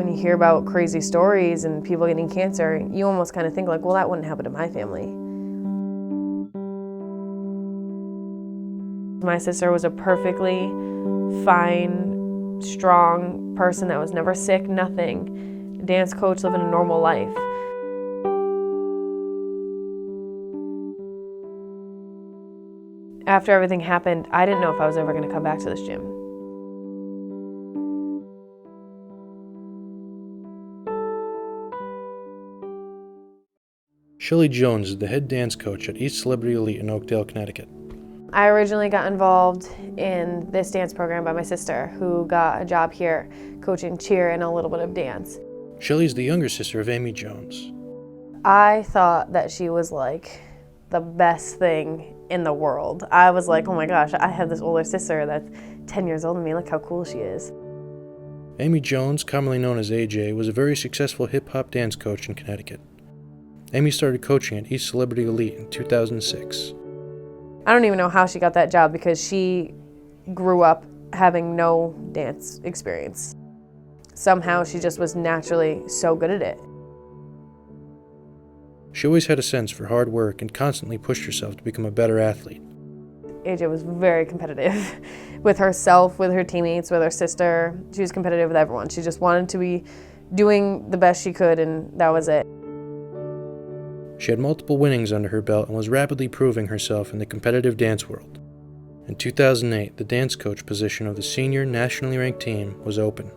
when you hear about crazy stories and people getting cancer, you almost kind of think like, well, that wouldn't happen to my family. My sister was a perfectly fine, strong person that was never sick, nothing. Dance coach, living a normal life. After everything happened, I didn't know if I was ever going to come back to this gym. Shelly Jones is the head dance coach at East Celebrity Elite in Oakdale, Connecticut. I originally got involved in this dance program by my sister, who got a job here coaching cheer and a little bit of dance. Shelly's the younger sister of Amy Jones. I thought that she was like the best thing in the world. I was like, oh my gosh, I have this older sister that's 10 years older than me. Look how cool she is. Amy Jones, commonly known as AJ, was a very successful hip-hop dance coach in Connecticut. Amy started coaching at East Celebrity Elite in 2006. I don't even know how she got that job because she grew up having no dance experience. Somehow she just was naturally so good at it. She always had a sense for hard work and constantly pushed herself to become a better athlete. AJ was very competitive with herself, with her teammates, with her sister. She was competitive with everyone. She just wanted to be doing the best she could, and that was it. She had multiple winnings under her belt and was rapidly proving herself in the competitive dance world. In 2008, the dance coach position of the senior nationally ranked team was open.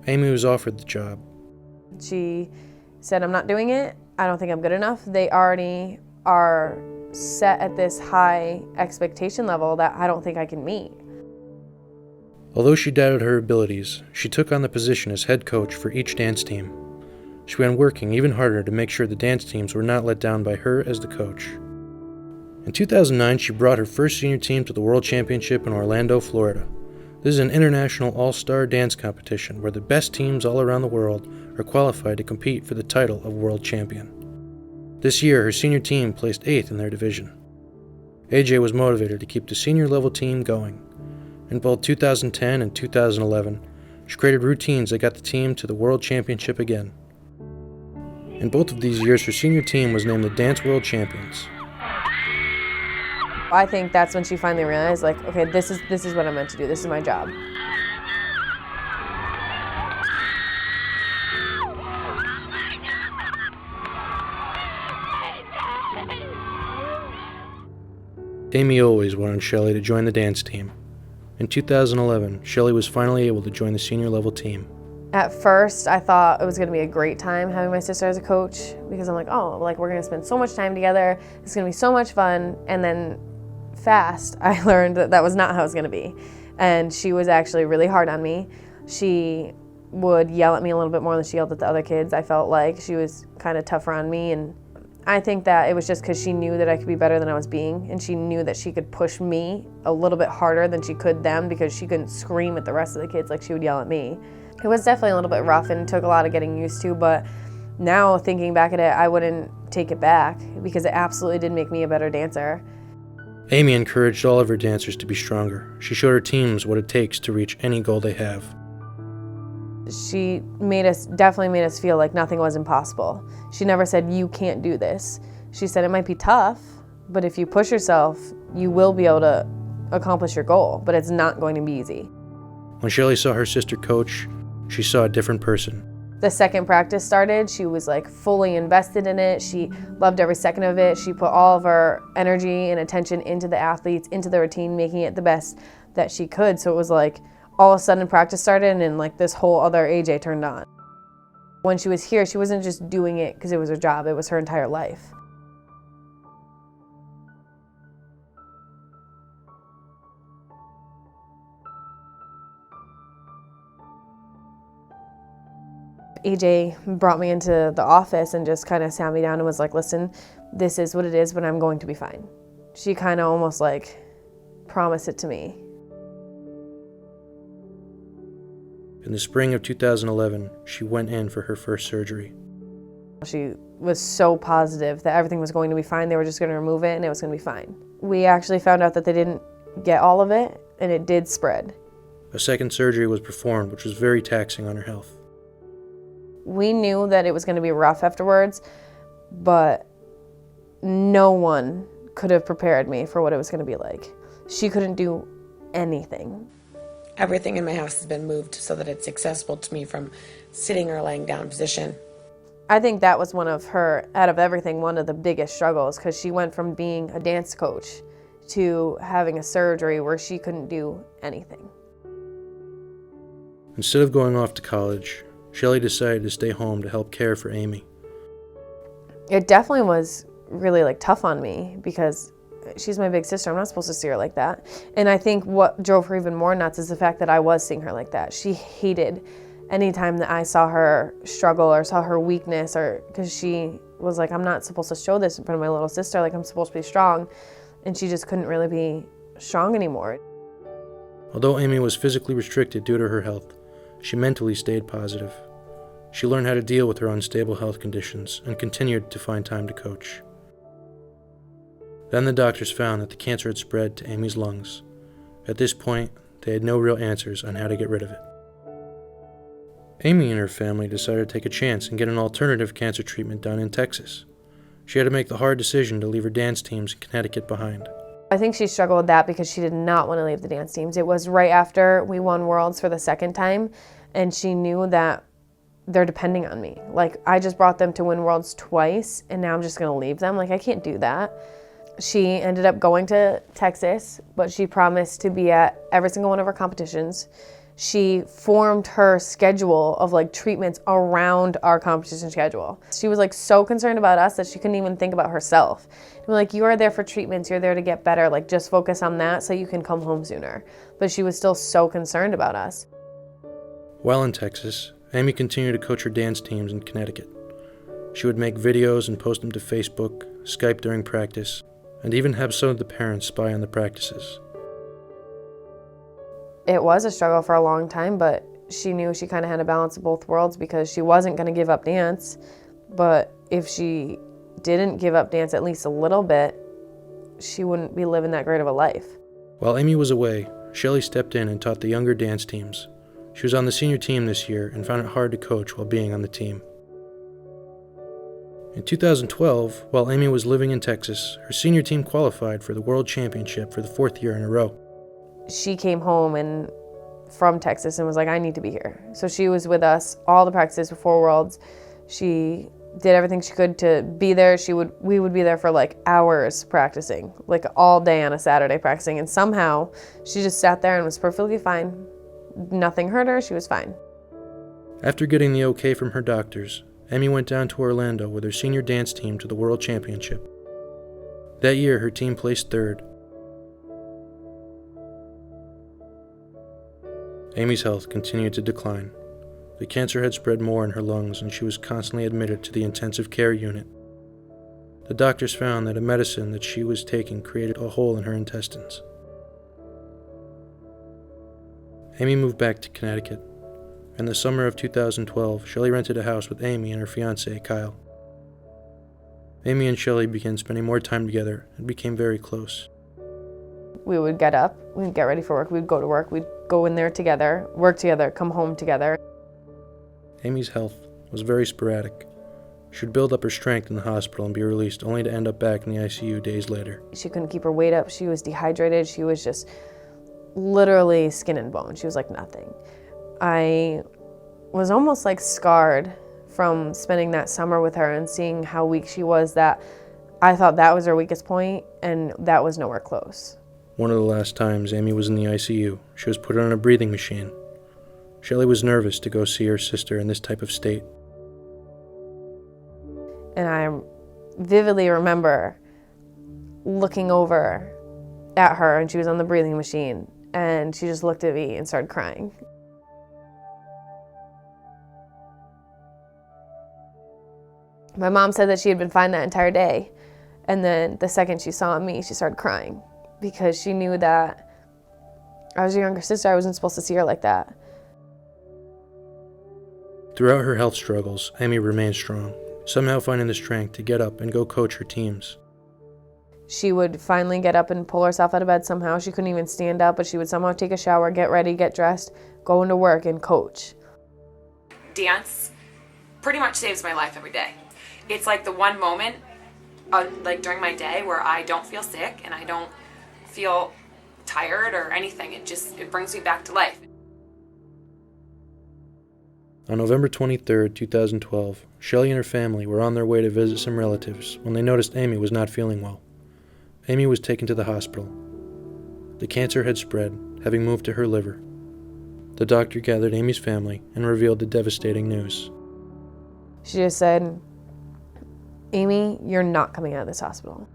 Amy was offered the job. She said, I'm not doing it. I don't think I'm good enough. They already are set at this high expectation level that I don't think I can meet. Although she doubted her abilities, she took on the position as head coach for each dance team. She began working even harder to make sure the dance teams were not let down by her as the coach. In 2009, she brought her first senior team to the World Championship in Orlando, Florida. This is an international all-star dance competition where the best teams all around the world are qualified to compete for the title of World Champion. This year, her senior team placed 8th in their division. AJ was motivated to keep the senior level team going. In both 2010 and 2011, she created routines that got the team to the World Championship again. In both of these years, her senior team was named the Dance World Champions. I think that's when she finally realized, like, okay, this is what I'm meant to do. This is my job. Amy always wanted Shelly to join the dance team. In 2011, Shelly was finally able to join the senior level team. At first, I thought it was going to be a great time having my sister as a coach because I'm like, oh, like we're going to spend so much time together. It's going to be so much fun. And then fast, I learned that that was not how it was going to be. And she was actually really hard on me. She would yell at me a little bit more than she yelled at the other kids. I felt like she was kind of tougher on me. And I think that it was just because she knew that I could be better than I was being. And she knew that she could push me a little bit harder than she could them because she couldn't scream at the rest of the kids like she would yell at me. It was definitely a little bit rough and took a lot of getting used to, but now thinking back at it, I wouldn't take it back because it absolutely did make me a better dancer. Amy encouraged all of her dancers to be stronger. She showed her teams what it takes to reach any goal they have. She definitely made us feel like nothing was impossible. She never said, you can't do this. She said it might be tough, but if you push yourself, you will be able to accomplish your goal, but it's not going to be easy. When Shelly saw her sister coach, she saw a different person. The second practice started, she was like fully invested in it. She loved every second of it. She put all of her energy and attention into the athletes, into the routine, making it the best that she could. So it was like all of a sudden practice started and like this whole other AJ turned on. When she was here, she wasn't just doing it because it was her job, it was her entire life. AJ brought me into the office and just kind of sat me down and was like, listen, this is what it is, but I'm going to be fine. She kind of almost like promised it to me. In the spring of 2011, she went in for her first surgery. She was so positive that everything was going to be fine. They were just going to remove it and it was going to be fine. We actually found out that they didn't get all of it and it did spread. A second surgery was performed, which was very taxing on her health. we knew that it was going to be rough afterwards, but no one could have prepared me for what it was going to be like. She couldn't do anything. Everything in my house has been moved so that it's accessible to me from sitting or laying down position. I think that was one of her, out of everything, one of the biggest struggles, because she went from being a dance coach to having a surgery where she couldn't do anything. Instead of going off to college, Shelley decided to stay home to help care for Amy. It definitely was really tough on me because she's my big sister. I'm not supposed to see her like that. And I think what drove her even more nuts is the fact that I was seeing her like that. She hated anytime that I saw her struggle or saw her weakness, or because she was like, I'm not supposed to show this in front of my little sister. Like, I'm supposed to be strong. And she just couldn't really be strong anymore. Although Amy was physically restricted due to her health, she mentally stayed positive. She learned how to deal with her unstable health conditions and continued to find time to coach. Then the doctors found that the cancer had spread to Amy's lungs. At this point, they had no real answers on how to get rid of it. Amy and her family decided to take a chance and get an alternative cancer treatment done in Texas. She had to make the hard decision to leave her dance teams in Connecticut behind. I think she struggled with that because she did not want to leave the dance teams. It was right after we won Worlds for the second time, and she knew that they're depending on me. Like, I just brought them to win Worlds twice, and now I'm just going to leave them. Like, I can't do that. She ended up going to Texas, but she promised to be at every single one of her competitions. She formed her schedule of treatments around our competition schedule. She was so concerned about us that she couldn't even think about herself. We're like, you are there for treatments, you're there to get better, just focus on that so you can come home sooner. But she was still so concerned about us. While in Texas, Amy continued to coach her dance teams in Connecticut. She would make videos and post them to Facebook, Skype during practice, and even have some of the parents spy on the practices. It was a struggle for a long time, but she knew she kind of had a balance of both worlds because she wasn't going to give up dance. But if she didn't give up dance at least a little bit, she wouldn't be living that great of a life. While Amy was away, Shelley stepped in and taught the younger dance teams. She was on the senior team this year and found it hard to coach while being on the team. In 2012, while Amy was living in Texas, her senior team qualified for the World Championship for the 4th year in a row. She came home from Texas and was like, I need to be here. So she was with us all the practices before Worlds. She did everything she could to be there. We would be there for hours practicing, all day on a Saturday practicing. And somehow she just sat there and was perfectly fine. Nothing hurt her. She was fine. After getting the okay from her doctors, Amy went down to Orlando with her senior dance team to the World Championship. That year, her team placed 3rd. Amy's health continued to decline. The cancer had spread more in her lungs, and she was constantly admitted to the intensive care unit. The doctors found that a medicine that she was taking created a hole in her intestines. Amy moved back to Connecticut. In the summer of 2012, Shelley rented a house with Amy and her fiancé, Kyle. Amy and Shelley began spending more time together and became very close. We would get up, we'd get ready for work, we'd go to work, we'd go in there together, work together, come home together. Amy's health was very sporadic. She would build up her strength in the hospital and be released, only to end up back in the ICU days later. She couldn't keep her weight up, she was dehydrated, she was just literally skin and bone. She was like nothing. I was almost scarred from spending that summer with her and seeing how weak she was, that I thought that was her weakest point, and that was nowhere close. One of the last times Amy was in the ICU, she was put on a breathing machine. Shelley was nervous to go see her sister in this type of state. And I vividly remember looking over at her, and she was on the breathing machine, and she just looked at me and started crying. My mom said that she had been fine that entire day, and then the second she saw me, she started crying because she knew that I was her younger sister. I wasn't supposed to see her like that. Throughout her health struggles, Amy remained strong, somehow finding the strength to get up and go coach her teams. She would finally get up and pull herself out of bed somehow. She couldn't even stand up, but she would somehow take a shower, get ready, get dressed, go into work, and coach. Dance pretty much saves my life every day. It's like the one moment, like during my day, where I don't feel sick and I don't feel tired or anything. It brings me back to life. On November 23, 2012, Shelley and her family were on their way to visit some relatives when they noticed Amy was not feeling well. Amy was taken to the hospital. The cancer had spread, having moved to her liver. The doctor gathered Amy's family and revealed the devastating news. She just said, "Amy, you're not coming out of this hospital."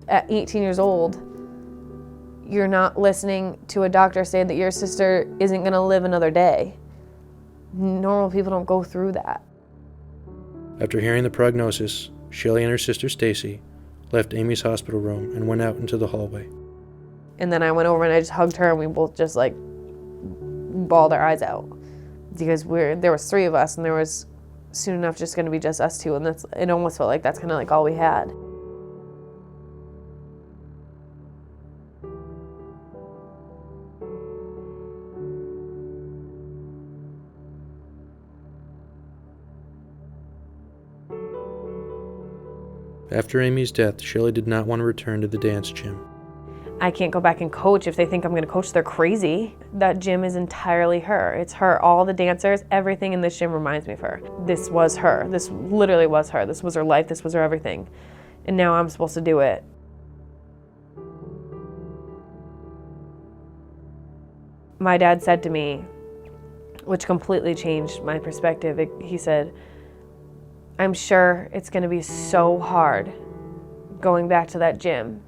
At 18 years old, you're not listening to a doctor say that your sister isn't going to live another day. Normal people don't go through that. After hearing the prognosis, Shelley and her sister Stacy left Amy's hospital room and went out into the hallway. And then I went over and I just hugged her and we both just like bawled our eyes out. Because there was 3 of us and there was soon enough just going to be just us 2, and it almost felt like that's kind of like all we had. After Amy's death, Shelley did not want to return to the dance gym. I can't go back and coach. If they think I'm going to coach, they're crazy. That gym is entirely her. It's her. All the dancers, everything in this gym reminds me of her. This was her. This literally was her. This was her life. This was her everything. And now I'm supposed to do it. My dad said to me, which completely changed my perspective, he said, "I'm sure it's going to be so hard going back to that gym."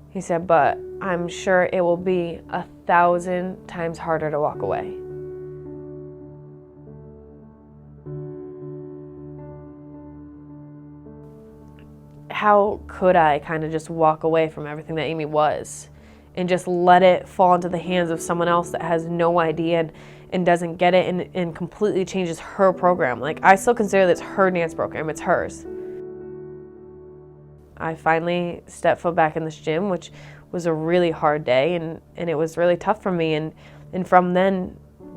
He said, "But I'm sure it will be 1,000 times harder to walk away." How could I kind of just walk away from everything that Amy was and just let it fall into the hands of someone else that has no idea and doesn't get it and completely changes her program? Like, I still consider this her dance program. It's hers. I finally stepped foot back in this gym, which was a really hard day, and it was really tough for me. And from then,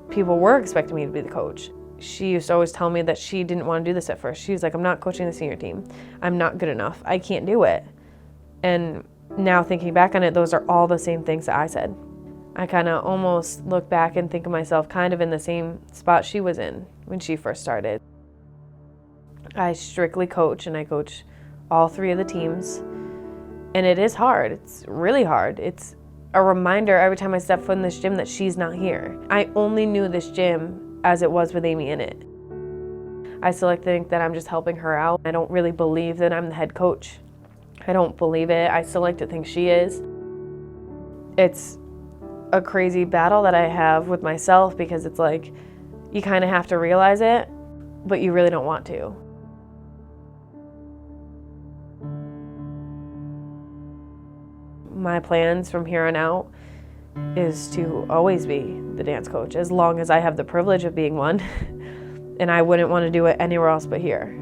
people were expecting me to be the coach. She used to always tell me that she didn't want to do this at first. She was like, "I'm not coaching the senior team. I'm not good enough. I can't do it." And now thinking back on it, those are all the same things that I said. I kind of almost look back and think of myself kind of in the same spot she was in when she first started. I strictly coach, and I coach all 3 of the teams. And it is hard. It's really hard. It's a reminder every time I step foot in this gym that she's not here. I only knew this gym as it was with Amy in it. I still like to think that I'm just helping her out. I don't really believe that I'm the head coach. I don't believe it. I still like to think she is. It's a crazy battle that I have with myself, because it's like you kind of have to realize it, but you really don't want to. My plans from here on out is to always be the dance coach, as long as I have the privilege of being one. And I wouldn't want to do it anywhere else but here.